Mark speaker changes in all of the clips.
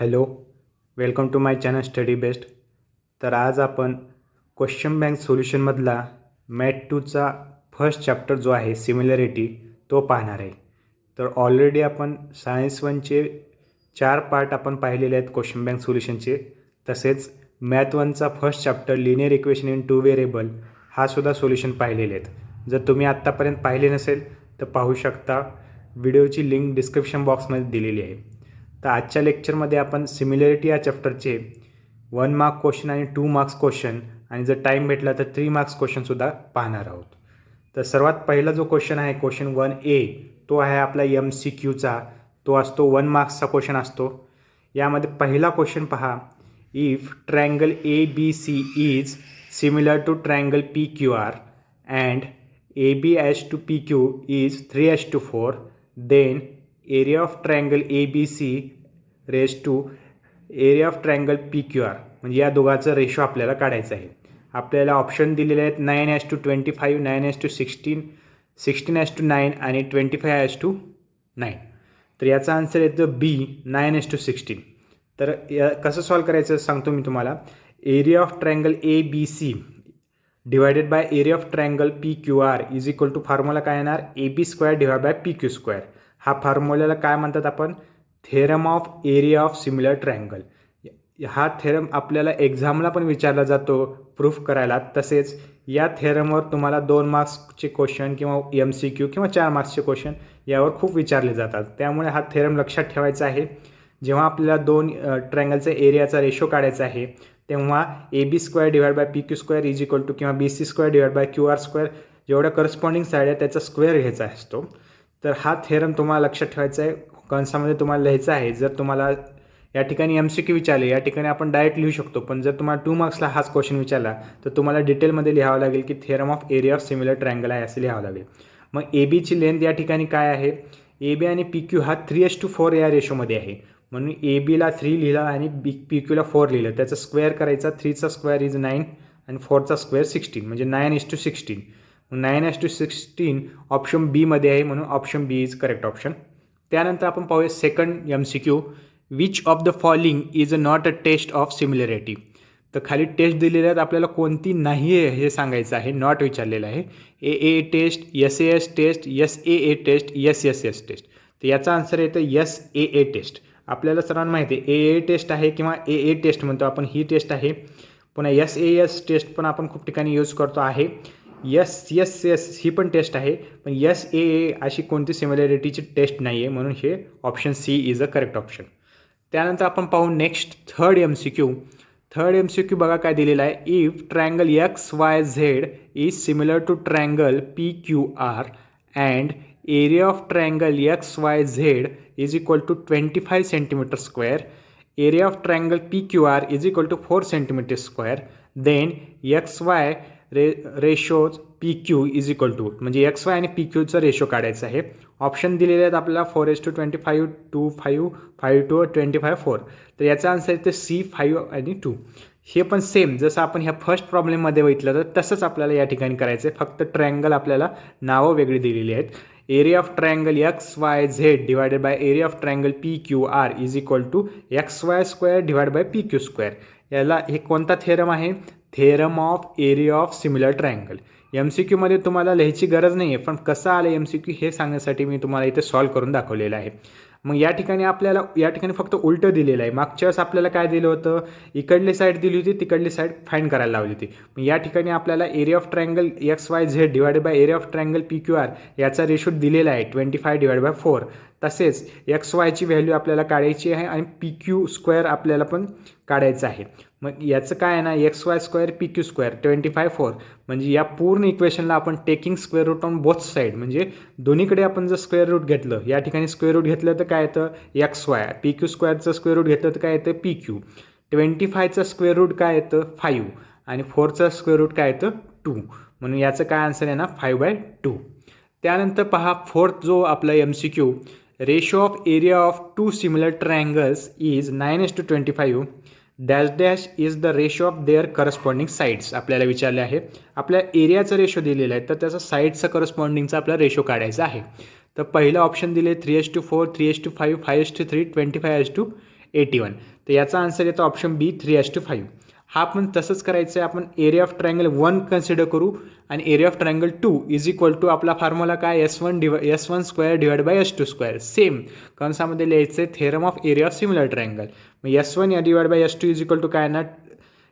Speaker 1: Hello, welcome to my channel study best. तर आज आपण क्वेश्चन बँक सोल्युशनमधला मॅथ 2चा फर्स्ट चॅप्टर जो आहे सिमिलॅरिटी तो पाहणार आहे. तर ऑलरेडी आपण सायन्स 1चे 4 पार्ट आपण पाहिलेले आहेत क्वेश्चन बँक सोल्युशनचे. तसेच मॅथ 1चा first chapter linear equation in 2 variable हा सुद्धा सोल्युशन पाहिलेले आहेत. जर तुम्ही आत्तापर्यंत पाहिले नसेल तर पाहू शकता. व्हिडिओची लिंक डिस्क्रिप्शन बॉक्समध्ये दिलेली आहे. तर आजच्या लेक्चरमध्ये आपण सिमिलॅरिटी या चॅप्टरचे 1 मार्क क्वेश्चन आणि 2 मार्क्स क्वेश्चन आणि जर टाईम भेटला तर 3 मार्क्स क्वेश्चनसुद्धा पाहणार आहोत. तर सर्वात पहिला जो क्वेश्चन आहे क्वेश्चन 1A तो आहे आपला MCQचा. तो असतो 1 मार्क्सचा क्वेश्चन असतो. यामध्ये पहिला क्वेश्चन पहा. If triangle ABC is similar to triangle PQR and AB/PQ is 3:4, then area of triangle ABC raised to area of triangle PQR म्हणजे या दोघांचा रेशो आपल्याला काढायचा आहे. आपल्याला ऑप्शन दिलेले आहेत 9:25, 9:16, 16:9 आणि 25:9. तर याचा आन्सर येतं B 9:16. तर कसं सॉल्व करायचं सांगतो मी तुम्हाला. Area of triangle ABC divided by area of triangle PQR is equal to formula काय येणार AB² डिवाइड बाय PQ². हा फॉर्म्युल्याला काय म्हणतात आपण theorem of area of similar triangle. हा थेरम आपल्याला एक्झामला पण विचारला जातो प्रूफ करायला. तसेच या थेरमवर तुम्हाला 2 मार्क्सचे क्वेश्चन किंवा MCQ किंवा 4 मार्क्सचे क्वेश्चन यावर खूप विचारले जातात. त्यामुळे हा थेरम लक्षात ठेवायचा आहे. जेव्हा आपल्याला 2 ट्रायंगलचा एरियाचा रेशो काढायचा आहे तेव्हा AB² divide by PQ² is equal to किंवा BC² डिवाइड बाय QR² जेवढ्या करस्पॉन्डिंग साईड आहे त्याचा स्क्वेअर घ्यायचा असतो. तर हा थेरम तुम्हाला लक्षात ठेवायचा आहे. कंसामध्ये तुम्हाला लिहायचं आहे. जर तुम्हाला या ठिकाणी MCQ विचारले या ठिकाणी आपण डायरेक्ट लिहू शकतो. पण जर तुम्हाला 2 मार्क्सला हाच क्वेश्चन विचारला तर तुम्हाला डिटेलमध्ये लिहावं लागेल की theorem of area of similar triangle आहे असं लिहावं लागेल. मग ABची लेंथ या ठिकाणी काय आहे. AB आणि PQ हा 3:4 या रेशोमध्ये आहे. म्हणून ABला 3 लिहिलं आणि PQला 4 लिहिलं. त्याचा स्क्वेअर करायचा. 3चा स्क्वेअर इज 9 आणि 4चा स्क्वेअर 16 म्हणजे 9:16. 9:16 ऑप्शन बीमध्ये आहे म्हणून option B is correct option. त्यानंतर आपण पाहूया second MCQ. Which of the following is not a test of similarity. तर खाली टेस्ट दिलेल्या आहेत आपल्याला कोणती नाही आहे हे सांगायचं आहे. नॉट विचारलेलं आहे. AA test, SAS test, SAA test, SSS test. तर याचा आन्सर येतं SAA टेस्ट. आपल्याला सर्वांना माहिती आहे AA टेस्ट आहे किंवा AA टेस्ट म्हणतो आपण ही टेस्ट आहे. पुन्हा SAS टेस्ट पण आपण खूप ठिकाणी यूज करतो आहे. SSS ही पण टेस्ट आहे. पण SAA अशी कोणती सिमिलॅरिटीची टेस्ट नाही आहे म्हणून हे option C is a correct option. त्यानंतर आपण पाहू next third MCQ. Third MCQ बघा काय दिलेलं आहे. If triangle XYZ is similar to triangle PQR and area of triangle XYZ is equal to 25 cm². Area of triangle PQR is equal to 4 cm². Then XY ratios PQ is equal to म्हणजे XY आणि PQचा ratio काढायचा आहे. Option दिलेले आहेत आपल्याला 4:25, 2, 5, 5:2, 25, 4. तर याचा answer येतं C 5 आणि 2. हे पण सेम जसं आपण ह्या फर्स्ट प्रॉब्लेममध्ये बघितलं तर तसंच आपल्याला या ठिकाणी करायचं आहे. फक्त ट्रायंगल आपल्याला नावं वेगळी दिलेली आहेत. Area of triangle XYZ divided by area of triangle PQR is equal to XY² divide by PQ². याला हे कोणता थेरम आहे. Theorem of area of similar triangle. MCQमध्ये तुम्हाला लिहायची गरज नाही आहे पण कसं आलं MCQ हे सांगण्यासाठी मी तुम्हाला इथे सॉल्व करून दाखवलेलं आहे. मग या ठिकाणी आपल्याला या ठिकाणी फक्त उलटं दिलेलं आहे. मागच्या वेळेस आपल्याला काय दिलं होतं इकडली साईड दिली होती तिकडली साईड फाईंड करायला लावली होती. मग या ठिकाणी आपल्याला area of triangle XYZ divided by area of triangle PQR याचा रेशो दिलेला आहे 25 डिवाइड बाय 4. तसेच XYची व्हॅल्यू आपल्याला काढायची आहे आणि PQ² आपल्याला पण काढायचं आहे. मग याचं काय आहे ना XY² PQ² 25 4 म्हणजे या पूर्ण इक्वेशनला आपण taking square root on both side म्हणजे दोन्हीकडे आपण जर स्क्वेअर रूट घेतलं या ठिकाणी स्क्वेअर रूट घेतलं तर काय येतं XY. PQ² स्क्वेअर रूट घेतलं तर काय येतं PQ. 25चा स्क्वेअर रूट काय येतं 5 आणि 4चा स्क्वेअर रूट काय येतं 2 म्हणून याचं काय आन्सर आहे ना 5/2. त्यानंतर पहा फोर्थ जो आपला MCQ. Ratio of area of 2 similar triangles is 9:25. Dash dash is the ratio of their corresponding sides आपल्याला विचारले आहे. आपल्या एरियाचा रेशो दिलेला आहे तर त्याचा साईडचा करस्पॉन्डिंगचा आपला रेशो काढायचा आहे. तर पहिलं ऑप्शन दिले 3:4, 3:5, 5:3, 25:8. 81. तर याचा आन्सर येतो ऑप्शन बी 3:5. हा पण तसंच करायचं आहे. आपण एरिया ऑफ ट्रायंगल 1 कन्सिडर करू आणि area of triangle 2 is equal to आपला फॉर्म्युला काय S1 square divide by S2 square. Same कंसामध्ये लिहायचं आहे theorem of area of similar triangle. मग S1 या divide by S2 is equal to काय ना,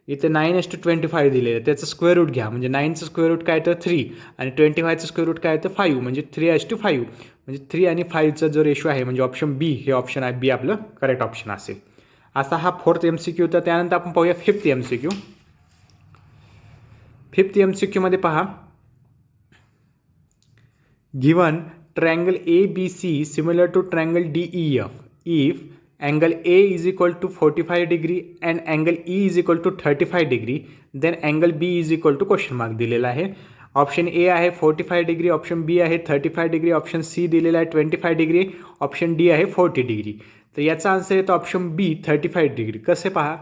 Speaker 1: इथे 9:25 दिलेलं आहे, त्याचं स्क्वेअर रूट घ्या. म्हणजे 9चं स्क्वेअर रूट काय तर 3 आणि 25चं स्क्वेअर रूट काय तर 5 म्हणजे 3:5. म्हणजे 3 आणि 5चा जो रेशो आहे म्हणजे ऑप्शन बी हे ऑप्शन आहे बी आपलं करेक्ट ऑप्शन असेल. असा हा 4th MCQ होता. त्यानंतर आपण पाहूया 5th MCQ. 5th MCQ मध्ये पहा, given triangle ABC similar to triangle DEF if angle A is equal to 45 degree and angle E is equal to 35 degree, then angle B is equal to question mark दिलेला आहे. Option A आहे 45 degree, option बी आहे 35 degree, option C दिलेला आहे 25 degree, option D आहे 40 degree. तर याचा answer येतो ऑप्शन बी 35 डिग्री. कसे पहा,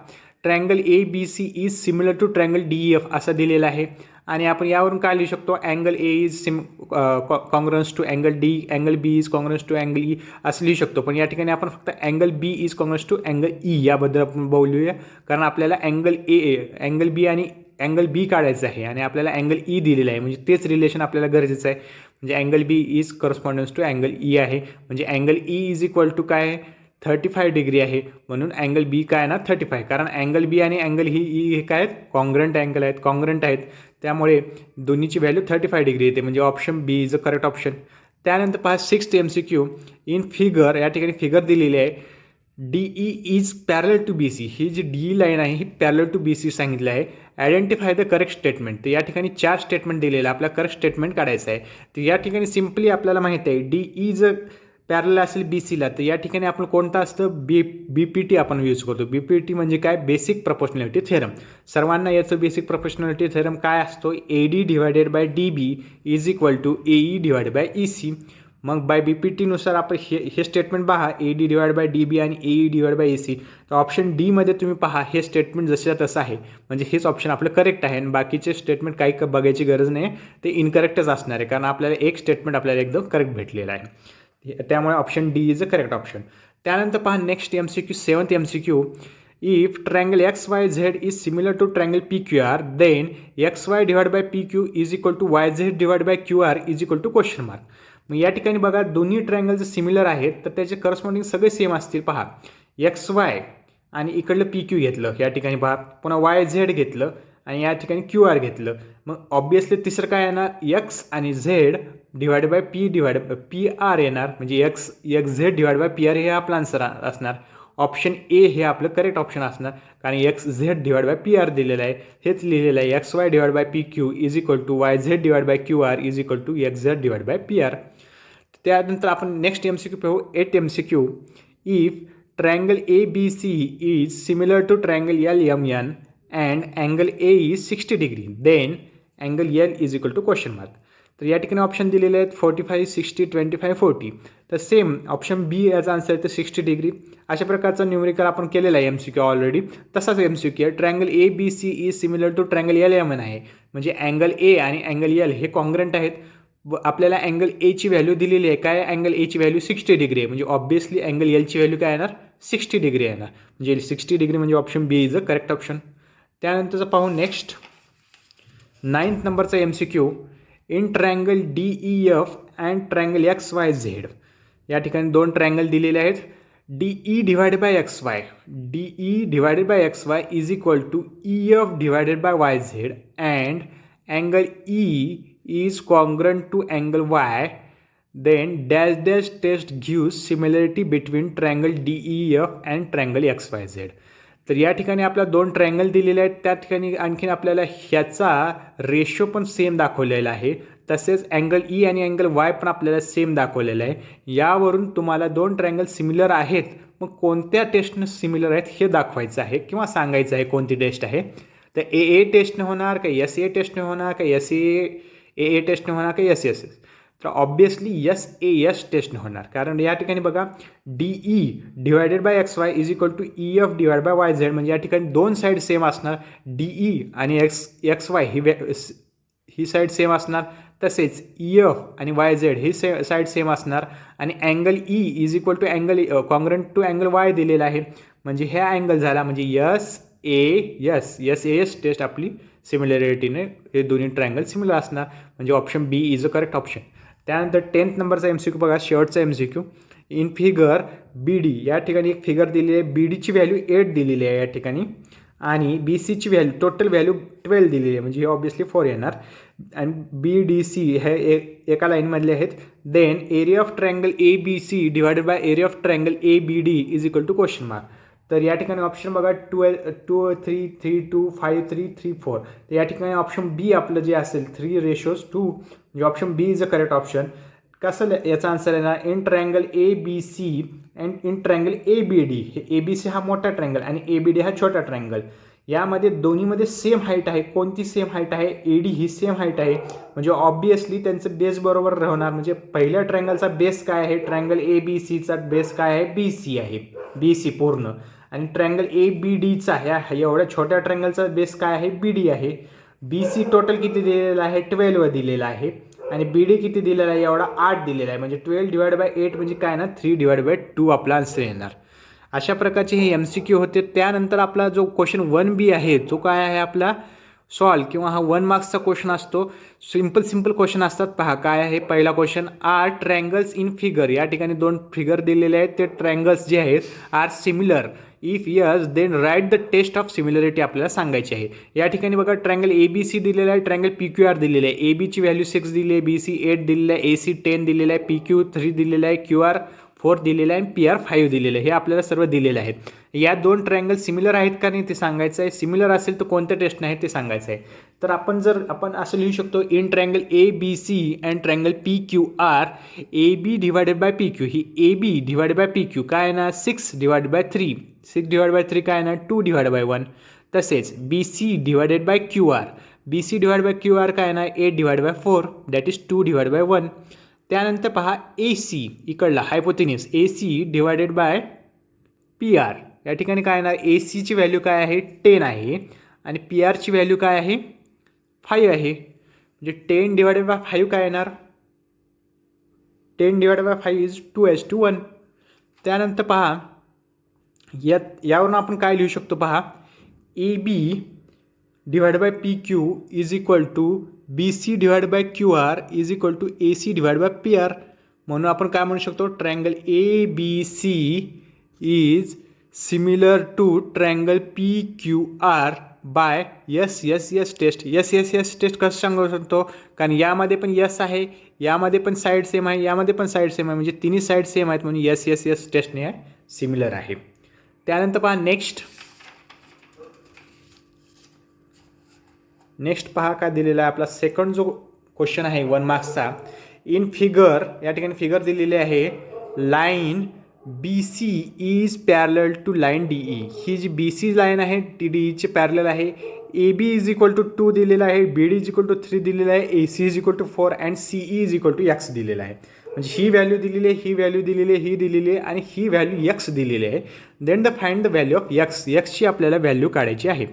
Speaker 1: triangle ABC is similar to triangle DEF असा दिलेला आहे आणि आपण यावरून काय लिहू शकतो, angle A is congruence to angle D, angle B is congruence to angle E असं लिहू शकतो. पण या ठिकाणी आपण फक्त angle B is congruence to angle E याबद्दल आपण बोलूया, कारण आपल्याला अँगल बी आणि अँगल बी काढायचं आहे आणि आपल्याला अँगल ई दिलेला आहे. म्हणजे तेच रिलेशन आपल्याला गरजेचं आहे. म्हणजे angle B is correspondence to angle E आहे. म्हणजे angle E is equal to काय आहे 35 डिग्री आहे, म्हणून अँगल बी काय ना 35. कारण अँगल बी आणि अँगल ई हे काय आहेत, कॉंग्रंट अँगल आहेत, कॉंग्रंट आहेत. त्यामुळे दोन्हीची व्हॅल्यू 35 डिग्री येते. म्हणजे option B is a correct option. त्यानंतर पहा 6th MCQ. इन फिगर, या ठिकाणी फिगर दिलेली आहे, DE is parallel to BC. ही जी DE लाईन आहे ही पॅरलल टू BC सांगितलं आहे. Identify the correct statement. तर या ठिकाणी 4 स्टेटमेंट दिलेलं आहे, आपल्याला करेक्ट स्टेटमेंट काढायचं आहे. तर या ठिकाणी सिम्पली आपल्याला माहिती आहे DE जर पॅरलल असेल BCला, तर या ठिकाणी आपण कोणता असतं BPT आपण यूज करतो. BPT म्हणजे काय, बेसिक प्रपोर्शनॅलिटी थेरम. सर्वांना याचं बेसिक प्रपोर्शनॅलिटी थेरम काय असतो, AD divided by DB is equal to AE divide by EC. मग बाय BPT नुसार आपण हे स्टेटमेंट पहा, AD डिवाइड बाय DB आणि AE डिवाइड बाय EC. तर ऑप्शन डी मध्ये तुम्ही पहा हे स्टेटमेंट जसं तसं आहे, म्हणजे हेच ऑप्शन आपलं करेक्ट आहे आणि बाकीचे स्टेटमेंट काही बघायची गरज नाही, ते इनकरेक्टच असणार आहे, कारण आपल्याला एक स्टेटमेंट आपल्याला एकदम करेक्ट भेटलेलं आहे. त्यामुळे option D is a correct option. त्यानंतर पहा next MCQ 7th MCQ. If triangle XYZ is similar to triangle PQR, then XY divide by PQ is equal to YZ divide by QR is equal to question mark. मग या ठिकाणी बघा दोन्ही triangle जर similar आहेत तर त्याचे corresponding सगळे सेम असतील. पहा XY आणि इकडलं PQ घेतलं, या ठिकाणी पहा पुन्हा YZ घेतलं आणि या ठिकाणी QR घेतलं. मग ऑब्वियसली तिसरं काय येणार, X आणि Z डिवाइड बाय PR येणार. म्हणजे XZ डिवाइड बाय PR हे आपलं आन्सर असणार. ऑप्शन ए हे आपलं करेक्ट ऑप्शन असणार, कारण XZ डिवाइड बाय PR दिलेलं आहे. हेच लिहिलेलं आहे XY divide by PQ is equal to YZ divide by QR is equal to XZ divide by PR. त्यानंतर आपण नेक्स्ट MCQ पाहू 8th MCQ. If triangle ABC is similar to triangle LMN and angle A is 60 degree, then angle L is equal to question mark. तर या ठिकाणी option दिलेले आहेत 45, 60, 25, 40. तर same option बी याचा आन्सर आहे 60 डिग्री. अशा प्रकारचा न्यूमेरिकल आपण केलेला आहे MCQ ऑलरेडी. तसाच MCQ आहे, triangle ABC is similar to triangle LMN आहे. म्हणजे अँगल A आणि अँगल L हे कॉंग्रंट आहेत. आपल्याला अँगल ए ची व्हॅल्यू दिलेली आहे, काय अँगल एची व्हॅल्यू 60 डिग्री आहे. म्हणजे ऑब्वियसली अँगल एलची व्हॅल्यू काय येणार 60 डिग्री येणार. म्हणजे 60 डिग्री म्हणजे option B is a correct option. त्यानंतरचं पाहू नेक्स्ट 9th नंबरचा MCQ. In triangle DEF and triangle XYZ. या ठिकाणी दोन ट्रायंगल दिलेले आहेत. DE divided by XY is equal to EF divided by YZ and angle E is congruent to angle Y, then dash test gives similarity between triangle DEF and triangle XYZ. तर या ठिकाणी आपल्याला दोन triangle दिलेले आहेत, त्या ठिकाणी आणखीन आपल्याला ह्याचा रेशो पण सेम दाखवलेला आहे. तसेच अँगल ई आणि अँगल वाय पण आपल्याला सेम दाखवलेलं आहे. यावरून तुम्हाला दोन ट्रायंगल सिमिलर आहेत, मग कोणत्या टेस्टनं सिमिलर आहेत हे दाखवायचं आहे किंवा सांगायचं आहे कोणती टेस्ट आहे. तर ए टेस्टने होणार का SA टेस्टने होणार का ए टेस्टने होणार का एस. तर ऑब्वियसली एस टेस्टने होणार, कारण या ठिकाणी बघा DE divided by XY is equal to EF divide by YZ. म्हणजे या ठिकाणी दोन साईड सेम असणार. DE आणि XY ही साईड सेम असणार. तसेच EF आणि YZ ही साईड सेम असणार. आणि angle E is equal to angle congruent to angle Y दिलेला आहे. म्हणजे ह्या अँगल झाला म्हणजे SAS टेस्ट आपली सिमिलॅरिटीने हे दोन्ही ट्रायंगल सिमिलर असणार. म्हणजे option B is a correct option. त्यानंतर 10th नंबरचा MCQ बघा, शेवटचा MCQ. इन फिगर BD या ठिकाणी एक फिगर दिलेली आहे. BDची व्हॅल्यू 8 दिलेली आहे या ठिकाणी आणि BCची व्हॅल्यू टोटल व्हॅल्यू 12 दिलेली आहे. म्हणजे हे ऑब्वियसली 4 येणार. आणि BDC हे एका लाईनमधले आहेत. Then area of triangle ABC divided by area of triangle ABD is equal to question mark. तर या ठिकाणी ऑप्शन बघा 2 3 3 2 5 3 3 4. तर या ठिकाणी ऑप्शन बी आपलं जे असेल 3:2 म्हणजे option B is a correct option. कसं याचा आन्सर आहे ना, in triangle ABC and in triangle ABD. हे ABC हा मोठा ट्रायंगल आणि ABD हा छोटा ट्रायंगल. यामध्ये दोन्हीमध्ये सेम हाईट आहे. कोणती सेम हाईट आहे? AD ही सेम हाईट आहे. म्हणजे ऑब्वियसली त्यांचं बेस बरोबर राहणार. म्हणजे पहिल्या ट्रायंगलचा बेस काय आहे? ट्रायंगल ABCचा बेस काय आहे? BC आहे. BC पूर्ण. आणि ट्रायंगल ABDचा ह्या एवढ्या छोट्या ट्रायंगलचा बेस काय आहे? BD आहे. BC टोटल किती दिलेला आहे? 12 दिलेला आहे. आणि BD किती दिलेला आहे? एवढा 8 दिलेला आहे. म्हणजे 12 डिवाइड बाय 8 म्हणजे काय ना, 3/2 आपला आन्सर येणार. अशा प्रकारचे हे MCQ होते. त्यानंतर आपला जो क्वेश्चन 1B आहे जो काय आहे आपला सॉल्व किंवा हा 1 मार्क्सचा क्वेश्चन असतो. सिंपल क्वेश्चन असतात. पहा काय आहे पहिला question. Are triangles in figure. या ठिकाणी 2 फिगर दिलेले आहेत. ते ट्रायंगल्स जे आहेत are similar. If yes then write the test of similarity आपल्याला सांगायची आहे. या ठिकाणी बघा ट्रायंगल ABC दिलेला आहे, ट्रायंगल PQR दिलेलं आहे. ABची व्हॅल्यू 6 दिली आहे, BC 8 दिलेलं आहे, AC 10 दिलेलं आहे, PQ 3 दिलेलं आहे, QR 4 दिलेलं आहे आणि PR 5 दिलेलं आहे. हे आपल्याला सर्व दिलेलं आहे. या 2 ट्रायंगल सिमिलर आहेत का नाही ते सांगायचं आहे. सिमिलर असेल तर कोणत्या टेस्ट नाही ते सांगायचं आहे. तर आपण असं लिहू शकतो in triangle ABC and triangle PQR AB divided by PQ. He AB divided by PQ काय आहे ना 6/3. 6/3 काय आहे ना 2/1. तसेच BC divided by QR. BC divide by QR काय आहे ना 8/4 दॅट इज 2/1. त्यानंतर पहा AC इकडला हायपोथिनिस AC divided bye PR. या ठिकाणी काय येणार ACची व्हॅल्यू काय आहे 10 आहे आणि PRची व्हॅल्यू काय आहे 5 आहे. म्हणजे 10 डिवायडेड बाय 5 काय येणार 10 डिवायडेड बाय 5 इज 2:1. त्यानंतर पहा यावरून आपण काय लिहू शकतो पहा AB divide by PQ is equal to BC divide by QR is equal to AC divide by PR. म्हणून आपण काय म्हणू शकतो triangle ABC is similar to triangle PQR by S test. S test कसं सांगू शकतो कारण यामध्ये पण S आहे, यामध्ये पण साईड सेम आहे, यामध्ये पण साईड सेम आहे. म्हणजे तिन्ही साईड सेम आहेत म्हणून S टेस्टने सिमिलर आहे. त्यानंतर पहा नेक्स्ट पहा काय दिलेला आहे आपला सेकंड जो क्वेश्चन आहे 1 मार्क्सचा. इन फिगर या ठिकाणी फिगर दिलेली आहे line BC is parallel to line DE. ही जी BC लाईन आहे ती DEची पॅरलल आहे. AB इज इक्वल टू 2 दिलेला आहे, BD इज इक्वल टू 3 दिलेला आहे, AC is equal to 4 and CE is equal to X दिलेला आहे. म्हणजे ही व्हॅल्यू दिलेली आहे, ही व्हॅल्यू दिलेली आहे, ही दिलेली आहे आणि ही व्हॅल्यू X दिलेली आहे. Then find the value of Xची आपल्याला व्हॅल्यू काढायची आहे.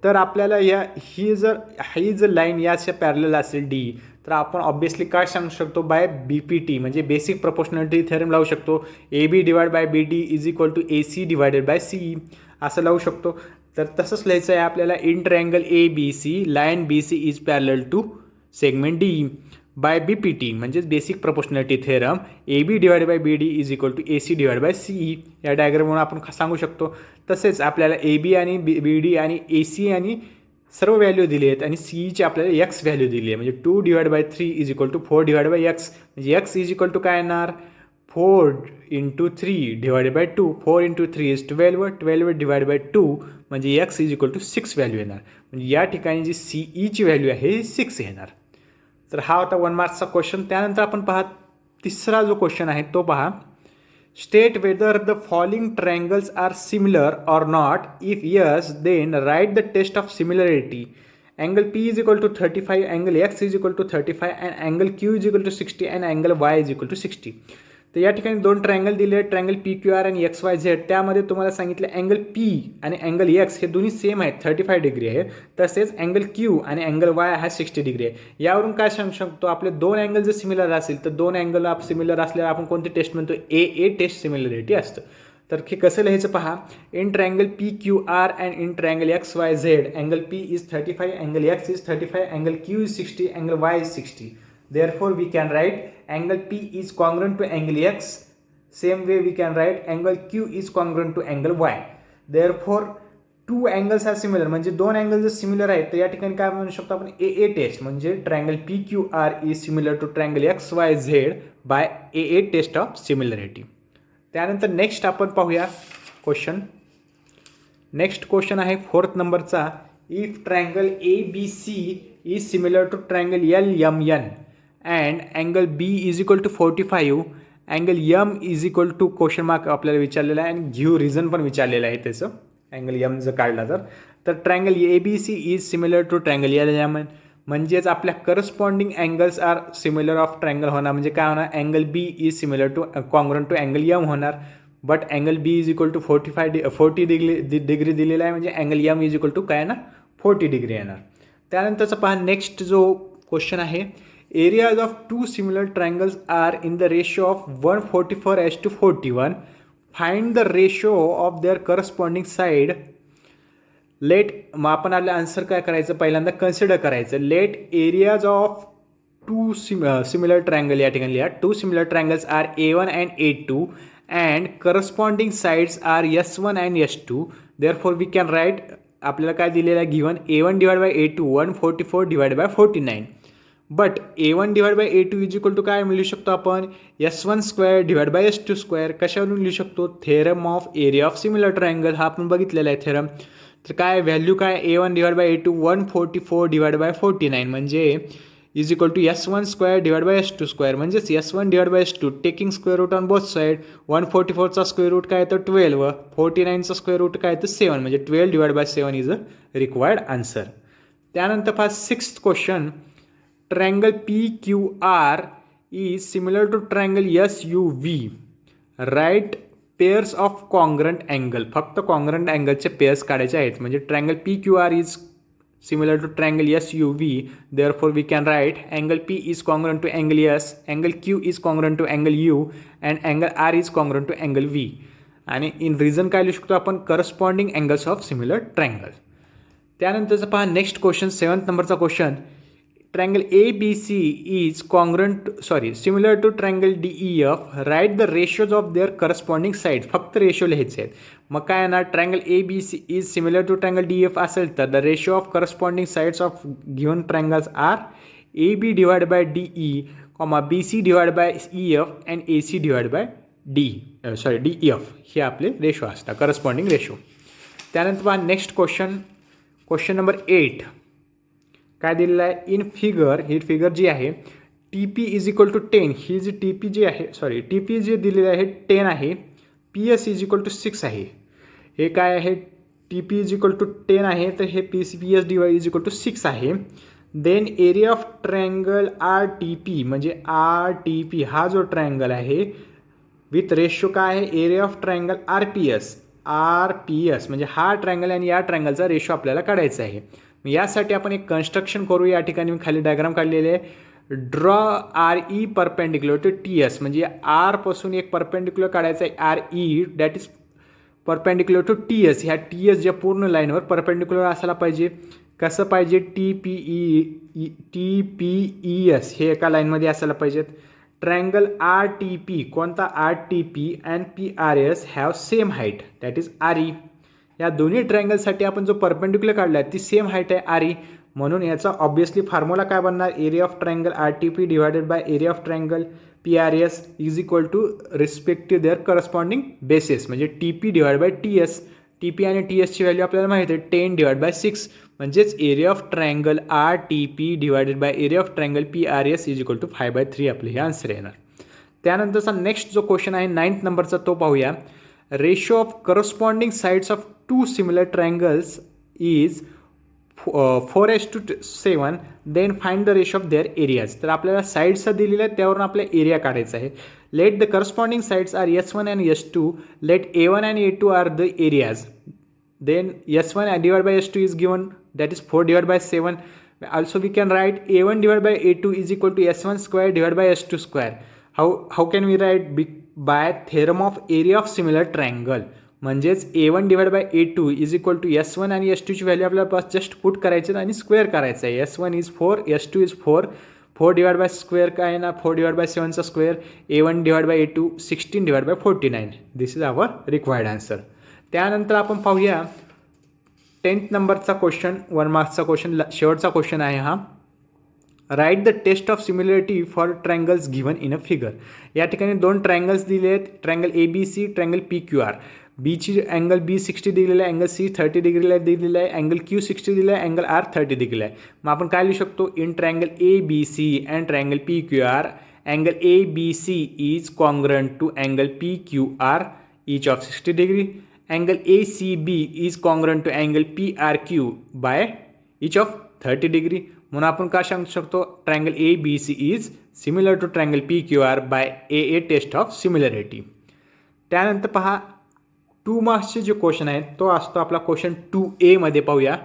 Speaker 1: तर आपल्याला ही जर लाईन याच्या पॅरलल असेल D तर आपण ऑब्वियसली काय सांगू शकतो बाय BPT म्हणजे बेसिक प्रोपोर्शनॅलिटी थेरम लावू शकतो. AB divide by BD is equal to AC divided by CE असं लावू शकतो. तर तसंच लिहायचं आहे आपल्याला in triangle ABC line BC is parallel to segment DE by BPT म्हणजेच basic proportionality theorem AB divide by BD is equal to AC divide by CE या डायग्रामवरून आपण सांगू शकतो. तसेच आपल्याला AB आणि BD आणि AC आणि सर्व व्हॅल्यू दिली आहेत आणि CEची आपल्याला X व्हॅल्यू दिली आहे. म्हणजे 2/3 इज इक्वल टू 4/X. म्हणजे X इज इक्वल टू काय येणार 4 × 3 divided by 2. 4 × 3 is 12. 12 divide by 2 म्हणजे X is equal to 6 value येणार. म्हणजे या ठिकाणी जी CEची व्हॅल्यू आहे 6 येणार. तर हा होता 1 मार्क्सचा क्वेश्चन. त्यानंतर आपण पहा तिसरा जो क्वेश्चन आहे तो पहा state whether the following triangles are similar or not. If yes then write the test of similarity. Angle P is equal to 35, angle X is equal to 35 and angle Q is equal to 60 and angle Y is equal to 60. तर या ठिकाणी दोन triangle दिले आहेत, triangle P Q R आणि X Y Z. त्यामध्ये तुम्हाला सांगितलं अँगल पी आणि अँगल एक्स हे दोन्ही सेम आहेत, 35 डिग्री आहे. तसेच अँगल क्यू आणि अँगल वाय हा 60 डिग्री आहे. यावरून काय सांगू शकतो, आपले दोन अँगल जर सिमिलर असेल तर दोन अँगल सिमिलर असल्यावर आपण कोणती टेस्ट म्हणतो, ए टेस्ट सिमिलरिटी असतं. तर हे कसं लिहायचं पहा, in triangle P Q R and in triangle X Y Z angle P is 35, angle X is 35, angle Q is 60, angle Y is 60. Therefore, we can write angle P is congruent to angle X. Same way we can write angle Q is congruent to angle Y. Therefore, two angles are similar. म्हणजे दोन angle जर similar आहेत तर या ठिकाणी काय म्हणू शकतो आपण, ए टेस्ट. म्हणजे triangle P Q R is similar to triangle X Y Z by A test of similarity. त्यानंतर नेक्स्ट आपण पाहूया क्वेश्चन. नेक्स्ट क्वेश्चन आहे 4th नंबरचा. If triangle A B C is similar to triangle L M N and angle B is equal to 45, angle M is equal to question mark आपल्याला विचारलेला आहे आणि give reason पण विचारलेलं आहे त्याचं. अँगल एम जर काढला तर triangle A B C is similar to triangle L M N. म्हणजेच आपल्या corresponding angles are similar of triangle होणार. म्हणजे काय होणार, angle B is similar to congruent to angle M होणार. But angle B is equal to 40 degree दिलेला आहे. म्हणजे angle M is equal to काय येणार, 40 डिग्री येणार. त्यानंतरचा पहा नेक्स्ट जो क्वेश्चन आहे. Areas of two similar triangles are in the ratio of 144:41. Find the ratio of their corresponding side. मग आपण आपलं आन्सर काय करायचं, पहिल्यांदा कन्सिडर करायचं. Let areas of two similar triangle, या ठिकाणी लिहा, two similar triangles are A1 and A2 and corresponding sides are S1 and S2. Therefore we can write, आपल्याला काय दिलेलं आहे given, A1 divide by A2 144 divide by 49. But A1 divide by A2 is equal to काय लिहू शकतो आपण, S1 square divide by S2 square. कशावरून लिहू शकतो, theorem of area of similar triangle हा आपण बघितलेला आहे थेरम. तर काय व्हॅल्यू काय, A1 divide by A2 144 divide by 49 म्हणजे is equal to S1 square divide by S2 square. म्हणजेच S1 divide by S2 taking square root on both side. 144चा स्क्वेअर रूट काय तर 12, 49चा स्क्वेअर रूट काय तर 7. म्हणजे 12 divide by 7 is a required answer. त्यानंतर पहा 6th question. Triangle P Q R is similar to triangle S U V. Write pairs of congruent angle. फक्त congruent अँगलचे पेअर्स काढायचे आहेत. म्हणजे triangle P Q R is similar to triangle S U V. Therefore we can write angle P is congruent to angle S, angle Q is congruent to angle U and angle R is congruent to angle V. आणि in reason काय लिहू शकतो आपण, corresponding angles of similar triangle. त्यानंतरचा पहा next question, 7th नंबरचा question. Triangle ABC is similar to triangle DEF. Write the ratios of their corresponding sides. फक्त ratio लिहायचे आहेत. मग काय येणार, triangle ABC is similar to triangle DEF असेल तर the ratio of corresponding sides of given triangles are AB divide by DE, BC divide by EF and AC divide by DEF. हे आपले रेशो असतात, करस्पॉन्डिंग रेशो. त्यानंतर पहा next question number 8. काय दिलेलं आहे, इन फिगर, ही फिगर जी आहे T P is equal to 10. ही जी टी पी जी आहे, टी पी जे दिलेलं आहे 10 आहे. P S is equal to 6 आहे. हे काय आहे, T P is equal to 10 आहे तर हे P S D Y is equal to 6 आहे. Then area of triangle R T P, म्हणजे आर टी पी हा जो ट्रायंगल आहे विथ रेशो काय आहे, area of triangle R P S म्हणजे हा ट्रायंगल आणि या ट्रायंगलचा रेशो आपल्याला काढायचा आहे. यासाठी आपण एक कन्स्ट्रक्शन करू. या ठिकाणी मी खाली डायग्राम काढलेले आहे. Draw R E perpendicular to T S, म्हणजे आरपासून एक परपेंडिक्युलर काढायचा आहे R E, that is perpendicular to T S. ह्या टी एस ज्या पूर्ण लाईनवर परपेंडिक्युलर असायला पाहिजे. कसं पाहिजे, टी पी ई एस हे एका लाईनमध्ये असायला पाहिजेत. ट्रायंगल आर टी पी, कोणता R T P and P R S have same height, that is R E. या दोन्ही ट्रायंगलसाठी आपण जो परपेंडिक्युलर काढला आहे ती सेम हाईट आहे आर ई. म्हणून याचा ऑब्वियसली फॉर्म्युला काय बनणार, area of triangle R T P divided by area of triangle P R S is equal to respective their corresponding bases. म्हणजे T P divide by T S. T P आणि T एसची value आपल्याला माहिती आहे 10 divide by 6. म्हणजेच area of triangle R T P divided by area of triangle P R S is equal to 5/3 आपले हे answer येणार. त्यानंतरचा नेक्स्ट जो क्वेश्चन आहे 9th नंबरचा तो पाहूया. Ratio of corresponding sides of two similar triangles is 4:7, then find the ratio of their areas. तर आपल्याला साईड्सचा दिलेला आहे, त्यावरून आपला एरिया काढायचा आहे. Let the corresponding sides are S1 and S2. Let A1 and A2 are the areas. Then S1 divided by S2 is given, that is 4 divided by 7. Also we can write A1 divided by A2 is equal to S1 square divided by S2 square. How can we write? By theorem of area of similar triangle. म्हणजेच A1 divided by A2 is equal to S1 आणि S2 ची value आपल्याला just put करायची आणि square करायचं आहे. S1 is 4, S2 is 4. 4 divide by square काय आहे ना, 4 डिवाइड बाय 7चा square. A1 divide by A2 16 divide by 49. This is our required answer. त्यानंतर आपण पाहूया 10th नंबरचा क्वेश्चन, 1 मार्क्सचा क्वेश्चन, शेवटचा क्वेश्चन आहे हा. Right the test of similarity for triangles given in a figure. या ठिकाणी 2 ट्रायंगल्स दिले आहेत, ट्रायंगल ABC, ट्रायंगल PQR. बीची अँगल B 60 दिलेला आहे, अँगल C 30 डिग्रीला दिलेला आहे, अँगल Q 60 दिला आहे, अँगल R 30 डिग्रीला आहे. मग आपण काय लिहू शकतो? In triangle ABC and triangle PQR, angle ABC is congruent to angle PQR each of 60 degree. Angle ACB is congruent to angle PRQ by each of 30 degree. म्हणून आपण काय सांगू शकतो? Triangle ABC is similar to triangle PQR by AA test of similarity. त्यानंतर पहा 2 मार्क्सचे जे question आहेत तो असतो आपला क्वेश्चन 2A मध्ये पाहूया.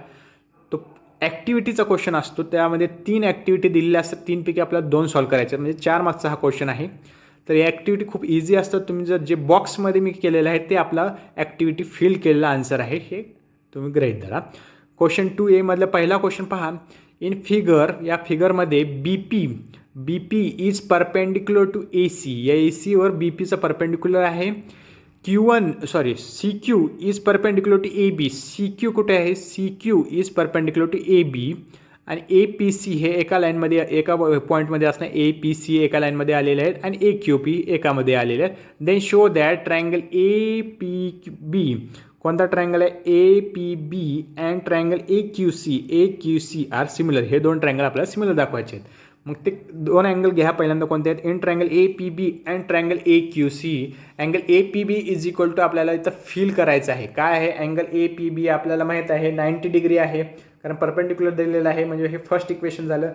Speaker 1: तो ॲक्टिव्हिटीचा क्वेश्चन असतो, त्यामध्ये 3 ॲक्टिव्हिटी दिलेल्या असतात, 3 पैकी आपल्याला 2 सॉल्व करायचे, म्हणजे 4 मार्क्सचा हा क्वेश्चन आहे. तर ही ॲक्टिव्हिटी खूप इझी असतं. तुम्ही जर जे बॉक्समध्ये मी केलेलं आहे ते आपला ॲक्टिव्हिटी फिल केलेला आन्सर आहे, हे तुम्ही गृहीत धरा. क्वेश्चन 2A मधला पहिला क्वेश्चन पहा. इन फिगर, या फिगरमध्ये BP is perpendicular to AC. या ACवर BPचा परपेंडिक्युलर आहे. CQ is perpendicular to AB. CQ कुठे आहे? CQ is perpendicular to AB. आणि APC हे एका लाईनमध्ये, एका पॉईंटमध्ये असणार. APC एका लाईनमध्ये आलेले आहेत आणि AQP एकामध्ये आलेले आहेत. Then show that triangle APB, कोणता ट्रायंगल आहे? APB and triangle AQC are similar. हे 2 ट्रायंगल आपल्याला सिमिलर दाखवायचे आहेत. मग ते 2 अँगल घ्या. पहिल्यांदा कोणते आहेत? In triangle APB and triangle AQC. Angle APB is equal to आपल्याला इथं फिल करायचं आहे. काय आहे? अँगल APB आपल्याला माहीत आहे 90 डिग्री आहे, कारण परपेंडिक्युलर दिलेलं आहे, म्हणजे हे फर्स्ट इक्वेशन झालं.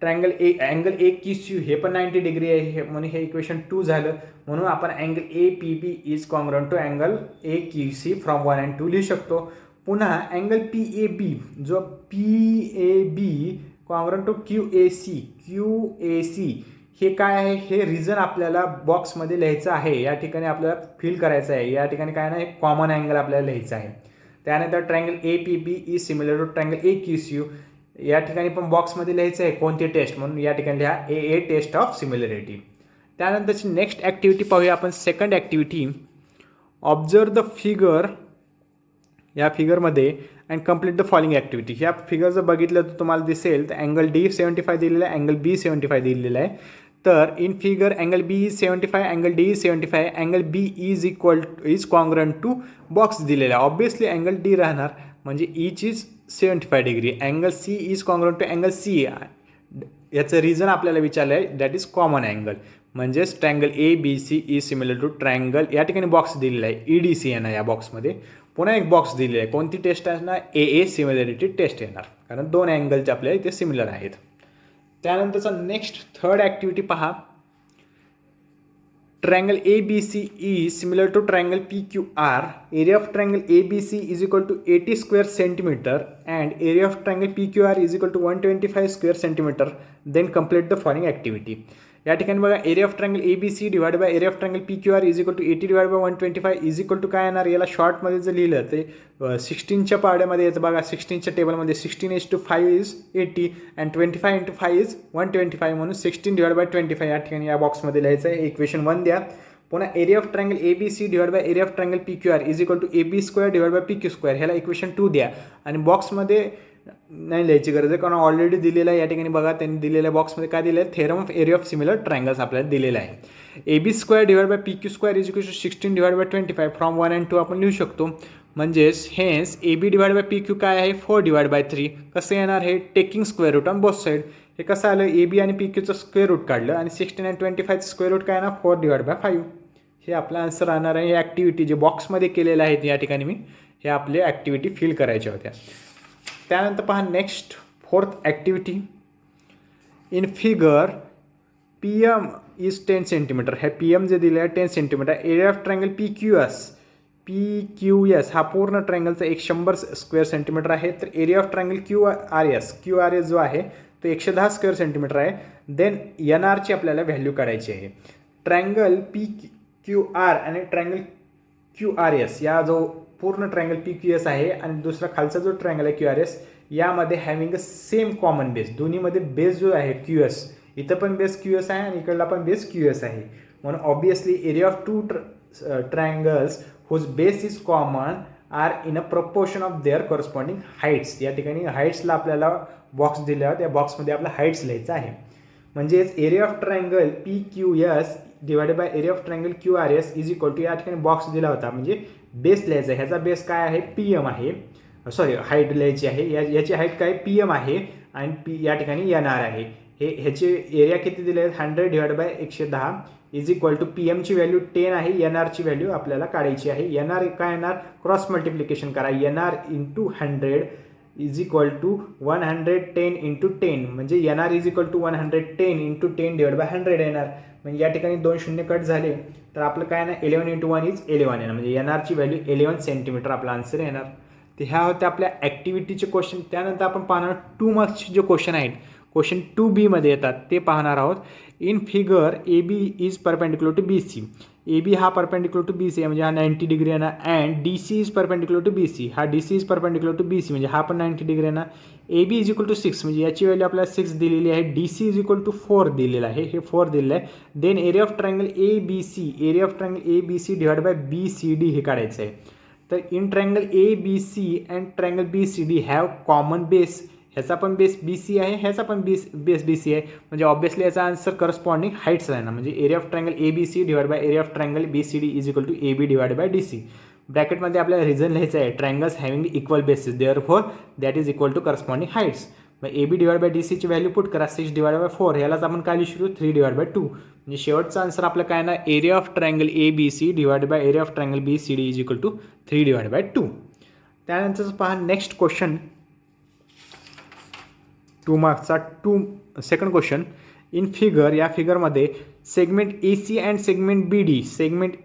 Speaker 1: ट्रायंगल अँगल AQC हे पण 90 डिग्री आहे, म्हणून हे इक्वेशन 2 झालं. म्हणून आपण angle APB is congruent to angle AQC from 1 and 2 लिहू शकतो. पुन्हा अँगल PAB, जो PAB कॉन्ग्रंट टू QAC हे काय आहे? हे रिझन आपल्याला बॉक्समध्ये लिहायचं आहे. या ठिकाणी आपल्याला फिल करायचं आहे. या ठिकाणी काय नाही, कॉमन अँगल आपल्याला लिहायचं आहे. त्यानंतर triangle APB is similar to triangle AQC. या ठिकाणी पण बॉक्समध्ये लिहायचं आहे कोणती टेस्ट, म्हणून या ठिकाणी लिहा AA टेस्ट ऑफ सिमिलरिटी. त्यानंतरची नेक्स्ट ॲक्टिव्हिटी पाहूया आपण. Second activity, observe the figure. या फिगरमध्ये and complete the following activity. ह्या फिगर जर बघितलं तर तुम्हाला दिसेल तर अँगल D 75 दिलेला आहे, अँगल B 75 दिलेला आहे. तर in figure angle B is 75, angle D is 75, angle B is congruent to box दिलेला आहे. ऑब्वियसली अँगल D राहणार, म्हणजे each is 75 degree. Angle C is congruent to angle C. याचं रिझन आपल्याला विचारलं आहे, दॅट इज कॉमन अँगल. म्हणजेच triangle ABC is similar to triangle, या ठिकाणी बॉक्स दिलेला आहे EDC येणार या बॉक्समध्ये. पुन्हा एक बॉक्स दिलेला आहे, कोणती टेस्ट असणार? AA सिमिलरिटी टेस्ट येणार, कारण 2 अँगलचे आपल्याला इथे सिमिलर आहेत. त्यानंतरचा नेक्स्ट थर्ड ॲक्टिव्हिटी पहा. Triangle ABC is similar to triangle PQR. Area of triangle ABC is equal to 80 square centimetre and area of triangle PQR is equal to 125 square centimetre. Then complete the following activity. या ठिकाणी बघा, area of triangle ABC divide by area of triangle PQR is equal to 80 divide by 125 is equal to काय येणार? याला शॉर्टमध्ये जर लिहिलं ते 16च्या पाड्यामध्ये येतं बघा. 16च्या टेबलमध्ये 16:5 इज 80 अँड 25 इज 125, म्हणून 16 डिवाइड बाय 25 या ठिकाणी या बॉक्समध्ये लिहायचं आहे. इक्वेशन 1 द्या. पुन्हा area of triangle ABC divide by area of triangle PQR is equal to AB square divide by PQ square. ह्याला इक्वेशन 2 द्या. आणि बॉक्समध्ये नाही लिहायची गरज आहे, कारण ऑलरेडी दिलेलं आहे. या ठिकाणी बघा, त्यांनी दिलेल्या बॉक्समध्ये काय दिलं आहे? Theorem of area of similar triangles आपल्याला दिलेलं आहे. AB square divide by PQ square is equal to 16 divide by 25 from 1 and 2 आपण लिहू शकतो. म्हणजेच hence AB divide by PQ काय आहे? 4 डिवाइड बाय 3. कसं येणार? हे taking square root on both side. हे कसं आलं? AB आणि PQचं स्क्वेअर रूट काढलं आणि 16 and 25चं स्क्वेअर रूट काय येणार? 4 डिवाइड बाय 5. हे आपला आन्सर राहणार आहे. ही ॲक्टिव्हिटी जे बॉक्समध्ये केलेलं आहे या ठिकाणी मी, हे आपले ॲक्टिव्हिटी फिल करायच्या होत्या. त्यानंतर पहा next fourth activity. In figure P M is 10 centimetre. हे पी एम जे दिले आहे 10 centimetre. Area of triangle PQS हा पूर्ण ट्रायंगलचा 100 स्क्वेअर सेंटीमीटर आहे. तर एरिया ऑफ ट्रायंगल QRS जो आहे तो 110 स्क्वेअर सेंटीमीटर आहे. देन NRची आपल्याला व्हॅल्यू काढायची आहे. ट्रायंगल PQR आणि ट्रायंगल QRS या जो पूर्ण ट्रायंगल PQS आहे आणि दुसरा खालचा जो ट्रायंगल आहे QRS यामध्ये having a same common base. दोन्हीमध्ये बेस जो आहे QS, इथं पण बेस QS आहे आणि इकडला पण बेस QS आहे. म्हणून obviously area of two triangles whose base is common are in a proportion of their corresponding heights. या ठिकाणी हाईट्सला आपल्याला बॉक्स दिला, त्या बॉक्समध्ये आपला हाईट्स लिहायचं आहे. म्हणजेच area of triangle PQS divided by area of triangle QRS is equal to, या ठिकाणी बॉक्स दिला होता म्हणजे बेस लिहायचा. ह्याचा बेस काय आहे PM आहे, सॉरी हाईट लिहायची आहे. याची हाईट काय PM आहे आणि या ठिकाणी NR आहे. ह्याचे एरिया किती दिले आहेत 100 divide by 110 is equal to PMची व्हॅल्यू 10 आहे, NRची व्हॅल्यू आपल्याला काढायची आहे. NR काय येणार, क्रॉस मल्टिप्लिकेशन करा. NR into 100 is equal to 110 into 10 म्हणजे NR is equal to 110 into 10 divide by 100 येणार. म्हणजे या ठिकाणी 2 शून्य कट झाले तर आपलं काय ना 11 इंटू 1 इज 11 येणार. म्हणजे NRची व्हॅल्यू 11 सेंटीमीटर आपला आन्सर येणार. तर ह्या होत्या आपल्या ॲक्टिव्हिटीचे क्वेश्चन. त्यानंतर आपण पाहणार 2 मार्क्सचे जे क्वेश्चन आहेत, क्वेश्चन 2B मध्ये येतात ते पाहणार आहोत. In figure AB is perpendicular to BC. AB हा परपेंडिक्युलर टू BC आहे म्हणजे हा 90 डिग्री येणार. And DC is perpendicular to BC, हा DC is perpendicular to BC म्हणजे हा पण 90 डिग्री येणार. AB इज इक्वल टू 6 म्हणजे याची व्हॅल्यू आपल्याला 6 दिलेली आहे. DC इज इक्वल टू 4 दिलेलं आहे, हे 4 दिलेलं आहे. Then area of triangle ABC, area of triangle ABC divide by BCD हे काढायचं आहे. तर in triangle ABC and triangle BCD have common base. ह्याचा पण बेस BC आहे, ह्याचा पण बेस BC आहे. म्हणजे ऑब्वियसली याचा आन्सर करस्पॉन्डिंग हाईट्स आहे ना. म्हणजे area of triangle ABC divide by area of triangle BCD is equal to AB divide by DC. ब्रॅकेटमध्ये आपल्याला रिझन लिहायचं आहे triangles having equal bases therefore that is equal to corresponding heights. मग AB divide by DCची value put करा 6 divide by 4, ह्यालाच आपण काय लिहू शकतो 3 डिवाइड बाय 2. म्हणजे शेवटचा आन्सर आपलं काय ना area of triangle ABC divide by area of triangle BCD is equal to 3 divide by 2. त्यानंतर पहा नेक्स्ट क्वेश्चन 2 मार्क्सचा सेकंड क्वेश्चन. इन फिगर, या फिगरमध्ये segment AC and segment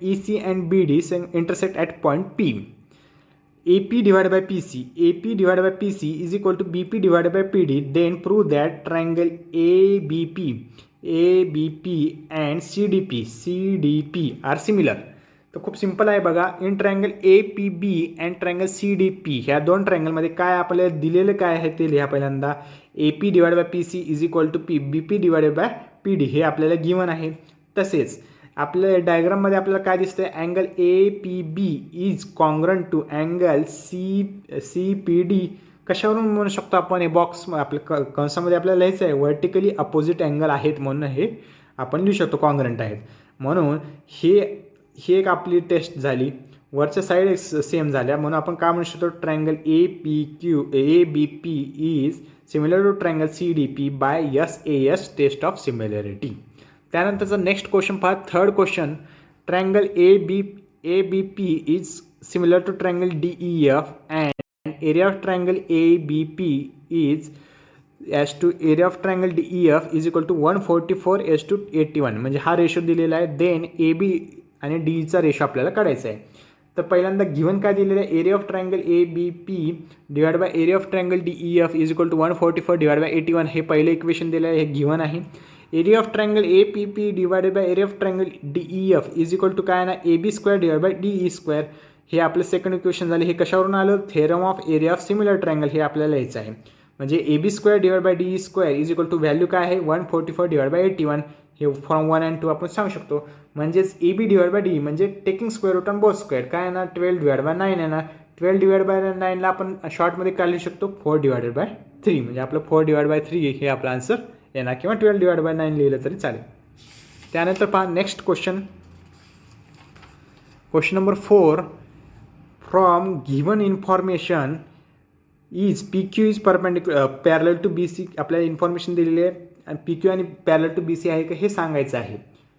Speaker 1: EC and BD intersect at point P. AP divide by PC is equal to BP divide by PD. Then prove that triangle ABP and CDP are similar. तर खूप simple आहे बघा. In triangle APB and triangle CDP ह्या दोन ट्रायंगलमध्ये काय आपल्याला दिलेलं काय आहे ते लिहा पहिल्यांदा. AP divide by PC is equal to BP divided by PD हे आपल्याला गिवन आहे. तसेच आपल्या डायग्राममध्ये आपल्याला काय दिसतंय, angle APB is congruent to angle CPD. कशावरून म्हणू शकतो आपण, हे बॉक्स आपल्या कंसामध्ये आपल्याला लिहायचं आहे व्हर्टिकली अपोजिट अँगल आहेत म्हणून हे आपण लिहू शकतो कॉन्ग्रंट आहेत म्हणून. ही एक आपली टेस्ट झाली. वरच्या साईड सेम झाल्या म्हणून आपण काय म्हणू शकतो triangle ABP is similar to triangle CDP by SAS test of similarity. त्यानंतरचा नेक्स्ट क्वेश्चन पहा, third question. Triangle ABP is similar to triangle DEF and area of triangle ABP is as to area of triangle DEF is equal to 144:81 म्हणजे हा ratio दिलेला आहे. Then AB आणि डीचा ratio आपल्याला काढायचा आहे. तर पहिल्यांदा गिवन काय दिलेलं आहे, area of triangle ABP divide by area of triangle DEF is equal to 144 divide by 81 हे पहिलं इक्वेशन दिलं आहे, हे गिवन आहे. Area of triangle APP divided by area of triangle DEF is equal to काय ना AB² डिवाइड बाय DE² हे आपलं सेकंड इक्वेशन झाले. हे कशावरून आलं, theorem of area of similar triangle हे आपल्याला लिहायचं आहे. म्हणजे AB² divide by DE² is equal to value काय आहे 144 डिवाइड बाय 81 हे फ्रॉम 1 and 2 आपण सांगू शकतो. म्हणजेच AB डिवाइड बाय D म्हणजे taking square root on both square काय येणार 12 डिवाइड बाय 9 येणार. 12 डिवाइड बाय 9ला आपण शॉर्टमध्ये काय लिहू शकतो 4 डिवाइडेड बाय 3 म्हणजे आपलं 4 डिवाइड बाय 3 हे आपलं आन्सर येणार किंवा 12 डिवाइड बाय 9 लिहिलं तरी चालेल. त्यानंतर पहा next question number 4. From given information is PQ is parallel to BC आपल्याला इन्फॉर्मेशन दिलेली आहे आणि PQ आणि पॅरलल टू BC आहे का हे सांगायचं आहे,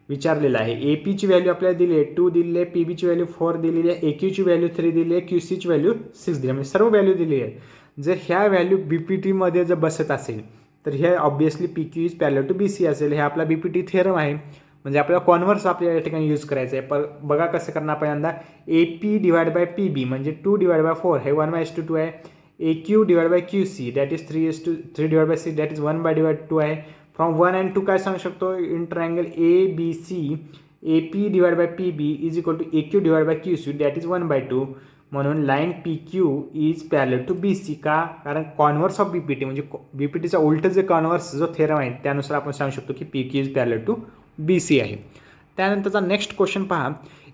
Speaker 1: विचारलेलं आहे. APची व्हॅल्यू आपल्याला दिली आहे 2 दिलेली आहे, PBची व्हॅल्यू 4 दिलेली आहे, AQची व्हॅल्यू 3 दिली आहे, QCची व्हॅल्यू 6 दिली आहे म्हणजे सर्व व्हॅल्यू दिली आहे. जर ह्या व्हॅल्यू BPTमध्ये जर बसत असेल तर हे obviously PQ is parallel to BC असेल. हे आपला BPT थिअरम आहे. म्हणजे आपल्याला कॉन्व्हर्स आपल्या या ठिकाणी यूज करायचं आहे. बघा कसं करणार पहिल्यांदा AP डिवाइड बाय PB म्हणजे 2 डिवाइड बाय 4 हे 1:2 आहे. AQ divide by QC that is 3 divide by 6 that is 1/2 आहे. फ्रॉम 1 and 2 काय सांगू शकतो in triangle ABC AP divide by PB is equal to AQ divide by QC that is 1/2. म्हणून line PQ is parallel to BC. का? कारण converse of BPT म्हणजे BPTचा उलट जे कॉन्व्हर्स जो थेरम आहे त्यानुसार आपण सांगू शकतो की PQ is parallel to BC आहे. त्यानंतरचा नेक्स्ट क्वेश्चन पहा.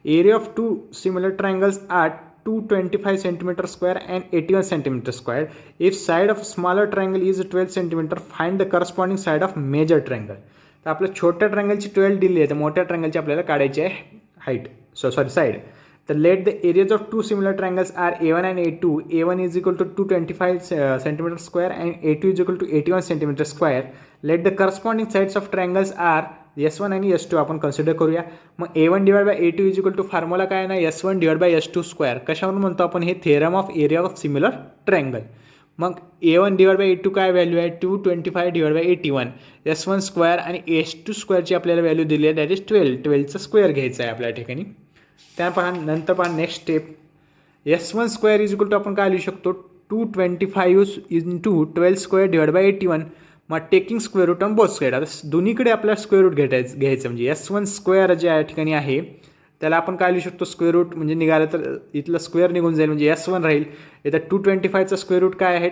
Speaker 1: Area of 2 similar triangles are 225 centimeter square and 81 centimeter square. If side of smaller triangle is 12 centimeter, find the corresponding side of major triangle. तर आपल्या छोट्या ट्रायंगलची 12 दिली आहे तर मोठ्या ट्रायंगलची आपल्याला काढायची आहे हाईट साईड. तर let the areas of 2 similar triangles are A1 and A2. A1 is equal to 225 centimeter square and A2 is equal to 81 centimeter square. Let the corresponding sides of triangles are S1 आणि S2 आपण consider करूया. मग A1 divide by A2 is equal to formula काय ना S1 divide by S2 square. कशावरून म्हणतो आपण हे theorem of area of similar triangle. मग A1 डिवाइड बाय A2 काय व्हॅल्यू आहे 225 डिवाइड बाय 81. S1 स्क्वेअर आणि S2 स्क्वेअरची आपल्याला व्हॅल्यू दिली आहे दॅट इज 12चा स्क्वेअर घ्यायचा आहे आपल्या ठिकाणी. नंतर पहा next step. S1 square is equal to आपण काय लिहू शकतो 225 इंटू 12 स्क्वेअर डिवाइड बाय 81. मग taking square root on both side. आता दोन्हीकडे आपल्याला स्क्वेअर रूट घ्यायचं म्हणजे S1 स्क्वेअर जे या ठिकाणी आहे त्याला आपण काय लिहू शकतो स्क्वेअर रूट म्हणजे निघालं तर इथलं स्क्वेअर निघून जाईल म्हणजे S1 राहील. इथं 225चा स्क्वेअर रूट काय आहे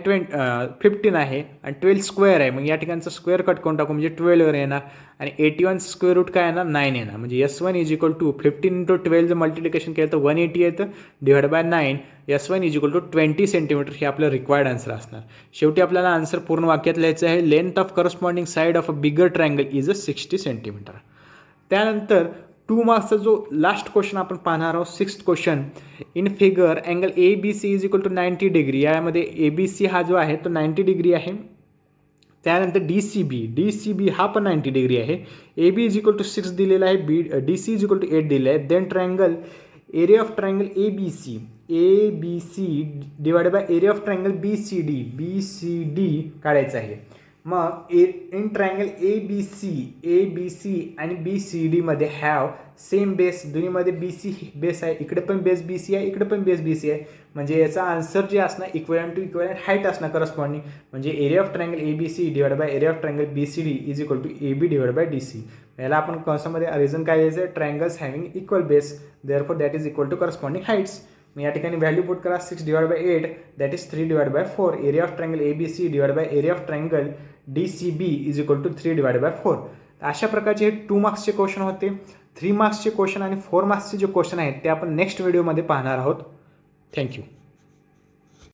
Speaker 1: 15 आहे आणि 12 स्क्वेअर आहे. मग या ठिकाणचं स्क्वेअर कट करून टाकू म्हणजे 12 येणार आणि 81 स्क्वेअर रूट काय येणार 9 येणार. म्हणजे S1 is equal to 15 into 12 जर मल्टिप्लिकेशन केलं तर 180 येतं divide by 9. S1 is equal to 20 centimetre हे आपलं रिक्वायर्ड आन्सर असणार. शेवटी आपल्याला आन्सर पूर्ण वाक्यात लिहायचं आहे. Length of corresponding side of a bigger triangle is 60 centimetre. त्यानंतर 2 मार्क्सचा जो लास्ट क्वेश्चन आपण पाहणार आहोत 6th question. In figure angle ABC is equal to 90 degree. यामध्ये ABC हा जो आहे तो 90 डिग्री आहे. त्यानंतर DCB हा पण 90 डिग्री आहे. AB इज इक्वल टू 6 दिलेला आहे. DC इज इक्वल टू 8 दिलेला आहे. Then triangle area of triangle ABC divide by area of triangle BCD काढायचं आहे. मग इन ट्रायंगल ABC आणि BCD मध्ये हॅव सेम बेस. दोन्हीमध्ये BC बेस आहे. इकडे पण बेस BC आहे इकडे पण बेस BC आहे. म्हणजे याचा आन्सर जे असणार इक्वलंट टू इक्वलंट हाईट असणार करस्पॉन्डिंग. म्हणजे area of triangle ABC divide by area of triangle BCD is equal to AB divide by DC. याला आपण कंसामध्ये रिझन काय द्यायचं triangles having equal base therefore that is equal to corresponding heights. मग या ठिकाणी व्हॅल्यू पुट करा 6 divide by 8 that is 3 divide by 4. Area of triangle ABC divide by area of triangle DCB is equal to 3 divide by 4. अशा प्रकारचे हे 2 मार्क्सचे question होते. 3 मार्क्सचे question आणि 4 मार्क्सचे जे क्वेश्चन आहेत ते आपण नेक्स्ट व्हिडिओमध्ये पाहणार आहोत. थँक्यू.